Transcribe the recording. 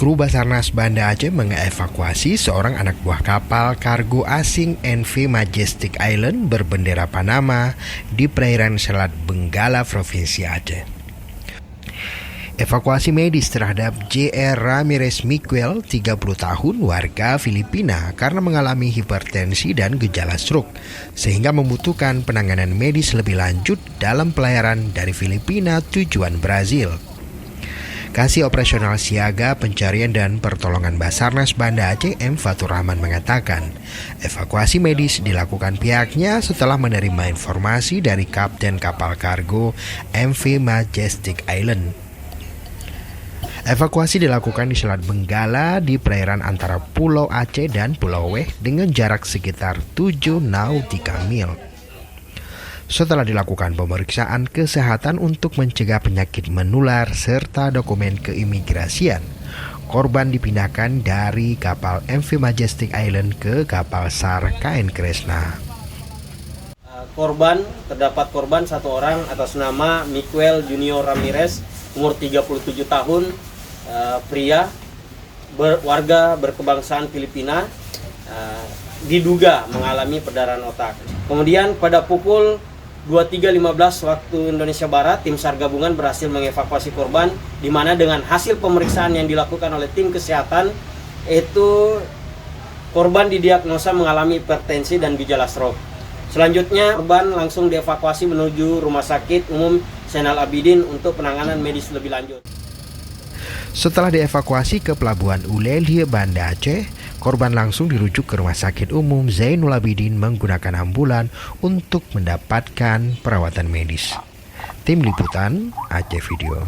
Kru Basarnas Banda Aceh mengevakuasi seorang anak buah kapal kargo asing NV Majestic Island berbendera Panama di perairan Selat Benggala, Provinsi Aceh. Evakuasi medis terhadap J.R. Ramirez Miguel, 30 tahun, warga Filipina karena mengalami hipertensi dan gejala stroke, sehingga membutuhkan penanganan medis lebih lanjut dalam pelayaran dari Filipina tujuan Brazil. Kasih Operasional Siaga Pencarian dan Pertolongan Basarnas Banda Aceh M. Fatur Rahman mengatakan, evakuasi medis dilakukan pihaknya setelah menerima informasi dari Kapten Kapal Kargo MV Majestic Island. Evakuasi dilakukan di Selat Benggala di perairan antara Pulau Aceh dan Pulau Weh dengan jarak sekitar 7 nautika mil. Setelah dilakukan pemeriksaan kesehatan untuk mencegah penyakit menular serta dokumen keimigrasian, korban dipindahkan dari kapal MV Majestic Island ke kapal SAR KN Kresna. Terdapat korban satu orang atas nama Miguel Junior Ramirez, umur 37 tahun, pria, warga berkebangsaan Filipina, diduga mengalami perdarahan otak. Kemudian pada pukul 23.15 waktu Indonesia Barat, tim SAR gabungan berhasil mengevakuasi korban, di mana dengan hasil pemeriksaan yang dilakukan oleh tim kesehatan, itu korban didiagnosa mengalami hipertensi dan gejala stroke. Selanjutnya, korban langsung dievakuasi menuju Rumah Sakit Umum Zainal Abidin untuk penanganan medis lebih lanjut. Setelah dievakuasi ke Pelabuhan Ulelhie, Banda Aceh, korban langsung dirujuk ke Rumah Sakit Umum Zainul Abidin menggunakan ambulan untuk mendapatkan perawatan medis. Tim Liputan Aceh Video.